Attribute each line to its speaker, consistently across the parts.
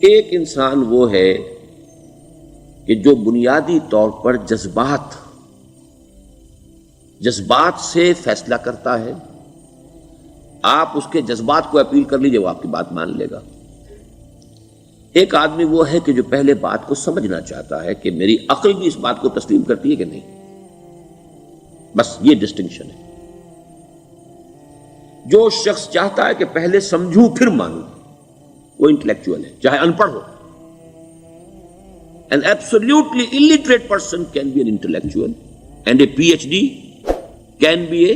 Speaker 1: ایک انسان وہ ہے کہ جو بنیادی طور پر جذبات سے فیصلہ کرتا ہے. آپ اس کے جذبات کو اپیل کر لیجئے، وہ آپ کی بات مان لے گا. ایک آدمی وہ ہے کہ جو پہلے بات کو سمجھنا چاہتا ہے کہ میری عقل بھی اس بات کو تسلیم کرتی ہے کہ نہیں. بس یہ ڈسٹنکشن ہے. جو شخص چاہتا ہے کہ پہلے سمجھوں پھر مانوں، وہ انٹلیکچوئل ہے، چاہے ان پڑھ ہو. An absolutely illiterate person can be an intellectual and a PhD can be a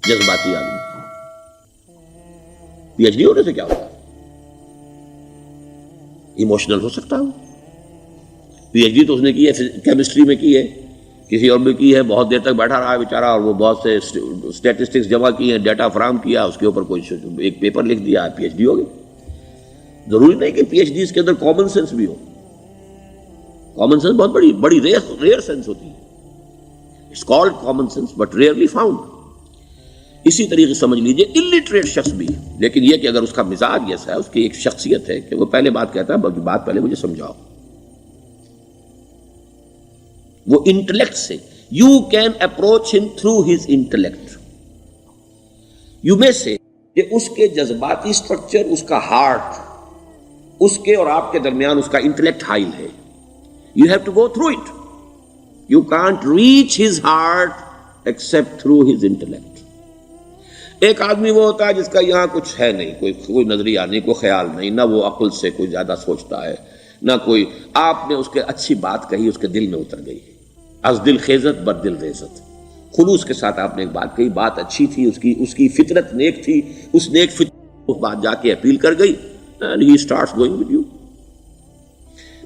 Speaker 1: جذباتی آدمی. پی ایچ ڈی ہونے سے کیا ہوگا؟ ایموشنل ہو سکتا ہوں. پی ایچ ڈی تو اس نے کی ہے کیمسٹری میں کی ہے، کسی اور میں کی ہے، بہت دیر تک بیٹھا رہا ہے بیچارہ، اور وہ بہت سے اسٹیٹسٹکس جمع کی ہیں، ڈیٹا فراہم کیا، اس کے اوپر کوئی ایک پیپر لکھ دیا، پی ایچ ڈی ہو گئی. ضروری نہیں کہ پی ایچ ڈیز کے اندر کامن سینس بھی ہو. کامن سینس بہت بڑی ریئر سینس ہوتی ہے. It's called common sense but rarely found. اسی طریقے سمجھ لیجئے الٹریٹ شخص بھی، لیکن یہ کہ اگر اس کا مزاج ایسا ہے، اس کی ایک شخصیت ہے کہ وہ پہلے بات کہتا ہے، بلکہ بات پہلے مجھے سمجھاؤ. وہ انٹلیکٹ سے یو کین اپروچ ہم تھرو ہز انٹلیکٹ. یو میں سے کہ اس کے جذباتی سٹرکچر، اس کا ہارٹ، اس کے اور آپ کے درمیان اس کا انٹلیکٹ حائل ہے. You have to go through it. You can't reach his heart except through his intellect. ایک آدمی وہ ہوتا ہے جس کا یہاں کچھ ہے نہیں، کوئی نظریہ نہیں، کوئی خیال نہیں، نہ وہ عقل سے کوئی زیادہ سوچتا ہے، نہ کوئی. آپ نے اس کے اچھی بات کہی، اس کے دل میں اتر گئی. از دل خیزت بر دل ریزت. خلوص کے ساتھ آپ نے ایک بات کہی، بات اچھی تھی، اس کی فطرت نیک تھی، اس نیک فطرت اس بات جا کے اپیل کر گئی. And he starts going with you.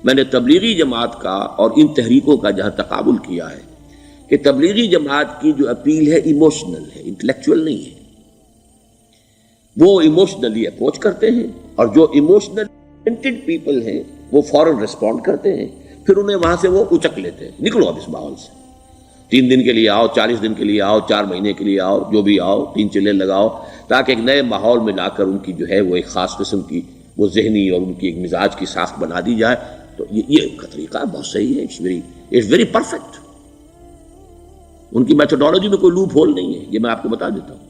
Speaker 1: میں نے تبلیغی جماعت کا اور ان تحریکوں کا جہاں تقابل کیا ہے کہ تبلیغی جماعت کی جو اپیل ہے ایموشنل ہے، انٹلیکچوئل نہیں ہے. وہ ایموشنلی اپروچ کرتے ہیں، اور جو ایموشنل پیپل ہیں وہ فوراً ریسپونڈ کرتے ہیں، پھر انہیں وہاں سے وہ اچک لیتے ہیں. نکلو اب اس ماحول سے، 3 دن کے لیے آؤ، 40 دن کے لیے آؤ، 4 مہینے کے لیے آؤ، جو بھی آؤ، 3 چلے لگاؤ، تاکہ ایک نئے ماحول میں لا کر ان کی جو ہے وہ ایک خاص قسم کی وہ ذہنی اور ان کی ایک مزاج کی ساخت بنا دی جائے. تو یہ ان کا طریقہ بہت صحیح ہے. It's very perfect. ان کی میتھڈالوجی میں کوئی لوپ ہول نہیں ہے، یہ میں آپ کو بتا دیتا ہوں.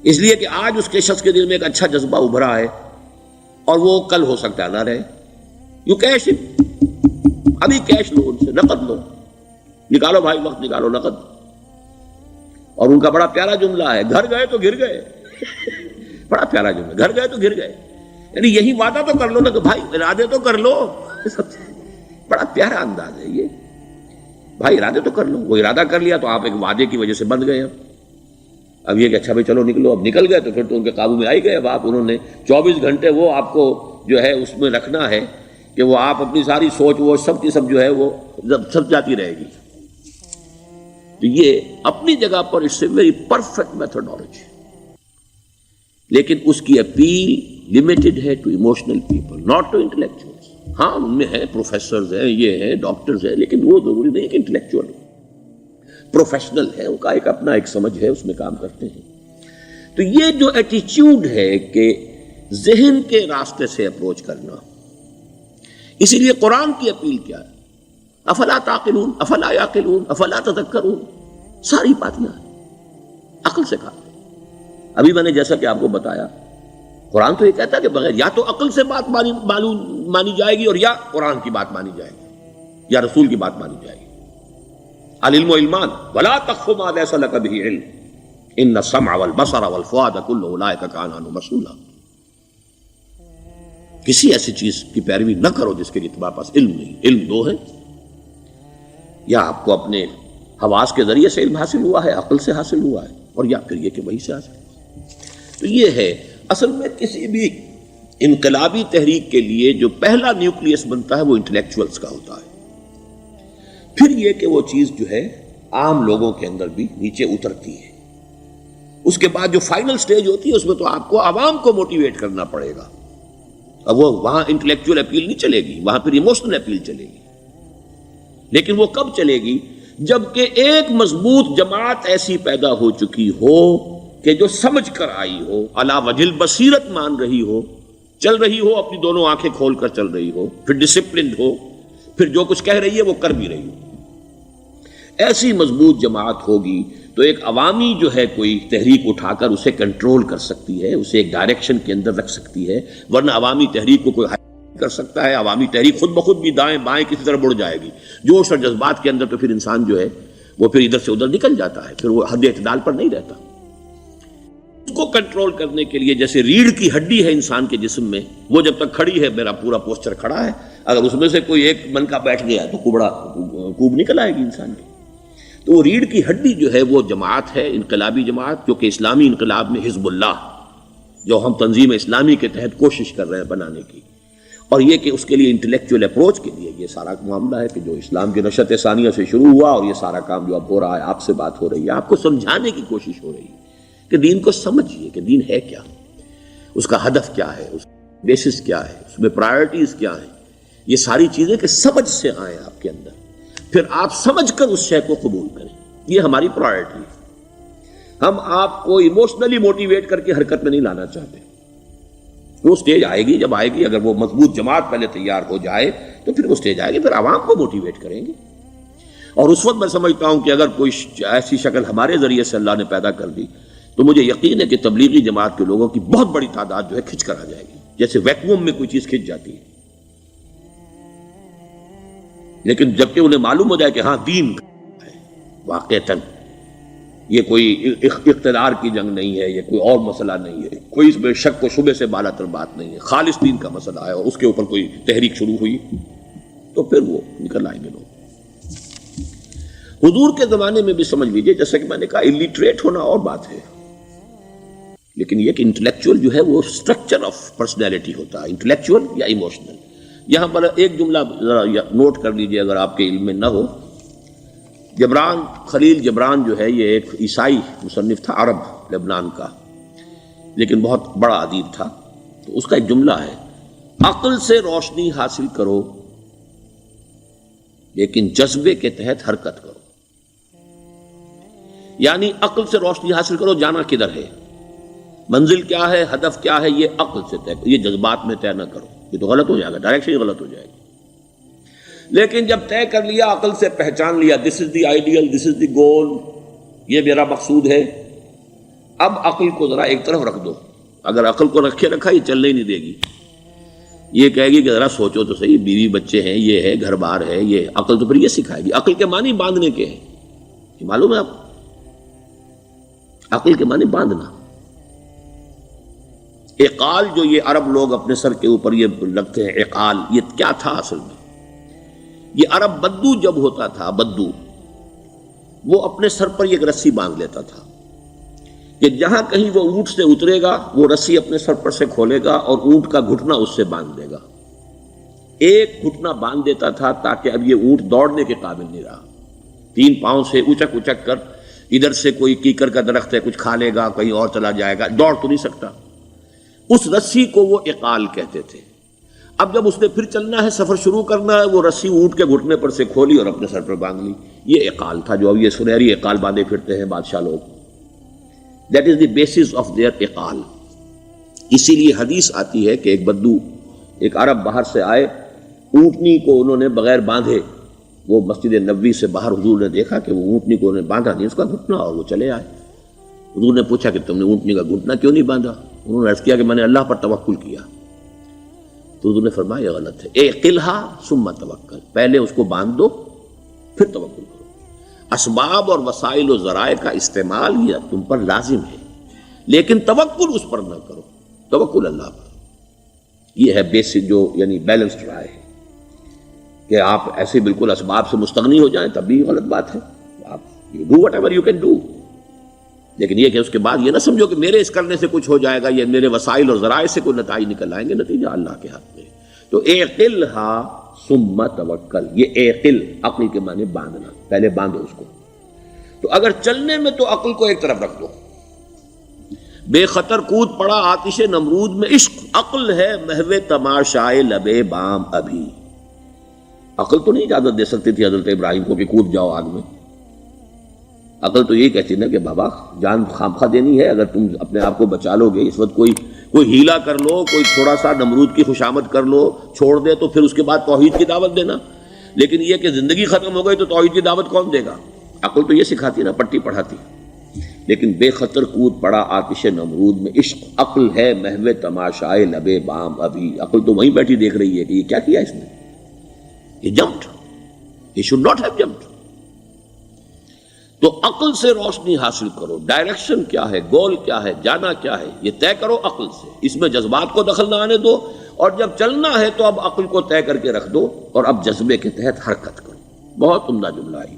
Speaker 1: اس لیے کہ آج اس کے شخص کے دل میں ایک اچھا جذبہ ابھرا ہے، اور وہ کل ہو سکتا ہے نہ رہے. یو کیش ابھی کیش لو، ان سے نقد لو، نکالو بھائی، وقت نکالو نقد. اور ان کا بڑا پیارا جملہ ہے، گھر گئے تو گر گئے. بڑا پیارا جملہ، گھر گئے تو گر گئے. یعنی یہی وعدہ تو کر لو نا کہ بھائی ارادے تو کر لو. بڑا پیارا انداز ہے یہ. بھائی ارادے تو کر لو. وہ ارادہ کر لیا تو آپ ایک وعدے کی وجہ سے بند گئے. اب یہ کہ اچھا بھائی چلو نکلو. اب نکل گئے تو پھر تو ان کے قابو میں آئی گئے. اب آپ انہوں نے 24 گھنٹے وہ آپ کو جو ہے اس میں رکھنا ہے کہ وہ آپ اپنی ساری سوچ وہ سب کی سب جو ہے وہ سب جاتی رہے گی. تو یہ اپنی جگہ پر it's a very perfect methodology, لیکن اس کی اپیل لمیٹڈ ہے to emotional people, not to intellectuals. ہاں ان میں ہیں پروفیسرز ہیں، یہ ہیں ڈاکٹرز ہیں، لیکن وہ ضروری نہیں کہ انٹلیکچوئل پروفیشنل ہے. ان کا ایک اپنا ایک سمجھ ہے، اس میں کام کرتے ہیں. تو یہ جو ایٹیچیوڈ ہے کہ ذہن کے راستے سے اپروچ کرنا، اسی لیے قرآن کی اپیل کیا ہے؟ افلا تعقلون، افلا یعقلون، افلا تذکرون. ساری باتیں عقل سے کہا. ابھی میں نے جیسا کہ آپ کو بتایا، قرآن تو یہ کہتا ہے کہ بغیر یا تو عقل سے بات مانی جائے گی، اور یا قرآن کی بات مانی جائے گی، یا رسول کی بات مانی جائے گی. العلم علمان ولا تخف ما ليس لك به علم ان السمع والبصر والفؤاد كل اولئك كان عنه مسؤولا. کسی ایسی چیز کی پیروی نہ کرو جس کے لیے تمہارے پاس علم نہیں. علم 2 ہے، یا آپ کو اپنے حواس کے ذریعے سے علم حاصل ہوا ہے، عقل سے حاصل ہوا ہے، اور یا پھر یہ کہ وہی سے حاصل. تو یہ ہے اصل میں کسی بھی انقلابی تحریک کے لیے جو پہلا نیوکلیس بنتا ہے وہ انٹلیکچوئلز کا ہوتا ہے. پھر یہ کہ وہ چیز جو ہے عام لوگوں کے اندر بھی نیچے اترتی ہے. اس کے بعد جو فائنل سٹیج ہوتی ہے اس میں تو آپ کو عوام کو موٹیویٹ کرنا پڑے گا. اب وہ وہاں انٹلیکچوئل اپیل نہیں چلے گی، وہاں پھر ایموشنل اپیل چلے گی. لیکن وہ کب چلے گی؟ جبکہ ایک مضبوط جماعت ایسی پیدا ہو چکی ہو کہ جو سمجھ کر آئی ہو، علی وجہ البصیرت مان رہی ہو چل رہی ہو اپنی دونوں آنکھیں کھول کر چل رہی ہو، پھر ڈسپلنڈ ہو، پھر جو کچھ کہہ رہی ہے وہ کر بھی رہی ہو، ایسی مضبوط جماعت ہوگی تو ایک عوامی جو ہے کوئی تحریک اٹھا کر اسے کنٹرول کر سکتی ہے، اسے ایک ڈائریکشن کے اندر رکھ سکتی ہے، ورنہ عوامی تحریک کو کوئی کر سکتا ہے؟ عوامی تحریک خود بخود بھی دائیں بائیں کسی طرح بڑھ جائے گی، جوش اور جذبات کے اندر، تو پھر انسان جو ہے وہ پھر ادھر سے ادھر نکل جاتا ہے، پھر وہ حد اعتدال پر نہیں رہتا۔ اس کو کنٹرول کرنے کے لیے جیسے ریڑھ کی ہڈی ہے انسان کے جسم میں، وہ جب تک کھڑی ہے میرا پورا پوسچر کھڑا ہے، اگر اس میں سے کوئی ایک من کا بیٹھ گیا تو کوب نکل آئے گی انسان کی۔ تو وہ ریڑھ کی ہڈی جو ہے وہ جماعت ہے، انقلابی جماعت، جو کہ اسلامی انقلاب میں حزب اللہ، جو ہم تنظیم اسلامی کے تحت کوشش کر رہے ہیں بنانے کی، اور یہ کہ اس کے لیے انٹلیکچوئل اپروچ کے لیے یہ سارا معاملہ ہے کہ جو اسلام کی نشأت ثانیہ سے شروع ہوا، اور یہ سارا کام جو اب ہو رہا ہے، آپ سے بات ہو رہی ہے، آپ کو سمجھانے کی کوشش ہو رہی ہے کہ دین کو سمجھیے کہ دین ہے کیا، اس کا ہدف کیا ہے، اس کا بیسس کیا ہے، اس میں پرائرٹیز کیا ہیں، یہ ساری چیزیں کہ سمجھ سے آئیں آپ کے اندر، پھر آپ سمجھ کر اس شے کو قبول کریں، یہ ہماری پرائرٹی ہے۔ ہم آپ کو ایموشنلی موٹیویٹ کر کے حرکت میں نہیں لانا چاہتے، وہ سٹیج آئے گی، جب آئے گی، اگر وہ مضبوط جماعت پہلے تیار ہو جائے تو پھر وہ سٹیج آئے گی، پھر عوام کو موٹیویٹ کریں گے۔ اور اس وقت میں سمجھتا ہوں کہ اگر کوئی ایسی شکل ہمارے ذریعے سے اللہ نے پیدا کر دی تو مجھے یقین ہے کہ تبلیغی جماعت کے لوگوں کی بہت بڑی تعداد جو ہے کھنچ کر آ جائے گی، جیسے ویکیوم میں کوئی چیز کھنچ جاتی ہے۔ لیکن جبکہ انہیں معلوم ہو جائے کہ ہاں دین ہے واقعتاً، یہ کوئی اقتدار کی جنگ نہیں ہے، یہ کوئی اور مسئلہ نہیں ہے، کوئی اس میں شک و شبے سے بالا تر بات نہیں ہے، خالص دین کا مسئلہ ہے، اور اس کے اوپر کوئی تحریک شروع ہوئی تو پھر وہ نکل آئیں گے لوگ۔ حضور کے زمانے میں بھی سمجھ لیجئے، جیسا کہ میں نے کہا الٹریٹ ہونا اور بات ہے، لیکن یہ کہ انٹلیکچوئل جو ہے وہ اسٹرکچر آف پرسنالٹی ہوتا ہے، انٹلیکچوئل یا ایموشنل۔ یہاں پر ایک جملہ ذرا نوٹ کر لیجئے اگر آپ کے علم میں نہ ہو، جبران، خلیل جبران جو ہے یہ ایک عیسائی مصنف تھا، عرب لبنان کا، لیکن بہت بڑا ادیب تھا۔ تو اس کا ایک جملہ ہے، عقل سے روشنی حاصل کرو لیکن جذبے کے تحت حرکت کرو۔ یعنی عقل سے روشنی حاصل کرو، جانا کدھر ہے، منزل کیا ہے، ہدف کیا ہے، یہ عقل سے طے کرو، یہ جذبات میں طے نہ کرو، یہ تو غلط ہو جائے گا، ڈائریکشن ہی غلط ہو جائے گی۔ لیکن جب طے کر لیا، عقل سے پہچان لیا، دس از دی آئیڈیل، دس از دی گول، یہ میرا مقصود ہے، اب عقل کو ذرا ایک طرف رکھ دو۔ اگر عقل کو رکھے رکھا یہ چلنے ہی نہیں دے گی، یہ کہے گی کہ ذرا سوچو تو صحیح، بیوی بچے ہیں، یہ ہے، گھر بار ہے، یہ عقل تو پھر یہ سکھائے گی۔ عقل کے معنی باندھنے کے ہیں، یہ معلوم ہے آپ کو؟ عقل کے معنی باندھنا۔ اقال جو یہ عرب لوگ اپنے سر کے اوپر یہ لگتے ہیں، اقال، یہ کیا تھا اصل میں؟ یہ عرب بدو جب ہوتا تھا، بدو، وہ اپنے سر پر ایک رسی باندھ لیتا تھا کہ جہاں کہیں وہ اونٹ سے اترے گا وہ رسی اپنے سر پر سے کھولے گا اور اونٹ کا گھٹنا اس سے باندھ دے گا۔ ایک گھٹنا باندھ دیتا تھا تاکہ اب یہ اونٹ دوڑنے کے قابل نہیں رہا، 3 پاؤں سے اچک اچک کر، ادھر سے کوئی کیکر کا درخت ہے کچھ کھا لے گا، کہیں اور چلا جائے گا، دوڑ تو نہیں سکتا۔ اس رسی کو وہ اقال کہتے تھے۔ اب جب اس نے پھر چلنا ہے، سفر شروع کرنا ہے، وہ رسی اونٹ کے گھٹنے پر سے کھولی اور اپنے سر پر باندھ لی، یہ اقال تھا، جو اب یہ سنہری اقال باندھے پھرتے ہیں بادشاہ لوگ۔ That is the basis of their اقال۔ اسی لیے حدیث آتی ہے کہ ایک بدو، ایک عرب باہر سے آئے، اونٹنی کو انہوں نے بغیر باندھے، وہ مسجد نبوی سے باہر حضور نے دیکھا کہ وہ اونٹنی کو انہوں نے باندھا نہیں، اس کا گھٹنا، اور وہ چلے آئے۔ حضور نے پوچھا کہ تم نے اونٹنی کا گھٹنا کیوں نہیں باندھا؟ انہوں نے عرض کیا کہ میں نے اللہ پر توکل کیا۔ تو حضور نے فرمایا یہ غلط ہے، اعقلھا ثم توکل، پہلے اس کو باندھ دو پھر توکل کرو۔ اسباب اور وسائل و ذرائع کا استعمال یہ تم پر لازم ہے، لیکن توکل اس پر نہ کرو، توکل اللہ پر۔ یہ ہے بیسک جو یعنی بیلنسڈ رائے ہے کہ آپ ایسے بالکل اسباب سے مستغنی ہو جائیں تب بھی غلط بات ہے، آپ you do what ever you can do, لیکن یہ کہ اس کے بعد یہ نہ سمجھو کہ میرے اس کرنے سے کچھ ہو جائے گا، یہ میرے وسائل اور ذرائع سے کوئی نتائج نکل آئیں گے، نتیجہ اللہ کے ہاتھ میں۔ تو اعقلھا ثم توکل، یہ اعقل، عقل کے معنی باندھنا، پہلے باندھو اس کو۔ تو اگر چلنے میں تو عقل کو ایک طرف رکھ دو، بے خطر کود پڑا آتش نمرود میں عشق، عقل ہے محو تماشائے لبے بام ابھی۔ عقل تو نہیں اجازت دے سکتی تھی حضرت ابراہیم کو کہ کود جاؤ آگ میں، عقل تو یہی کہتی نا کہ بابا جان خامخواہ دینی ہے، اگر تم اپنے آپ کو بچا لو گے، اس وقت کوئی ہیلا کر لو، کوئی تھوڑا سا نمرود کی خوشامد کر لو، چھوڑ دے تو پھر اس کے بعد توحید کی دعوت دینا. لیکن یہ کہ زندگی ختم ہو گئی تو توحید کی دعوت کون دے گا؟ عقل تو یہ سکھاتی نا، پٹی پڑھاتی. لیکن بے خطر کود پڑا آتش نمرود میں عشق، عقل ہے محو تماشائے لبے بام ابھی. عقل تو وہیں بیٹھی دیکھ رہی ہے کہ یہ کیا کیا اس نے، یہ jumped, he should not have jumped. تو عقل سے روشنی حاصل کرو، ڈائریکشن کیا ہے، گول کیا ہے، جانا کیا ہے، یہ طے کرو عقل سے. اس میں جذبات کو دخل نہ آنے دو، اور جب چلنا ہے تو اب عقل کو طے کر کے رکھ دو، اور اب جذبے کے تحت حرکت کرو. بہت عمدہ جملہ ہے.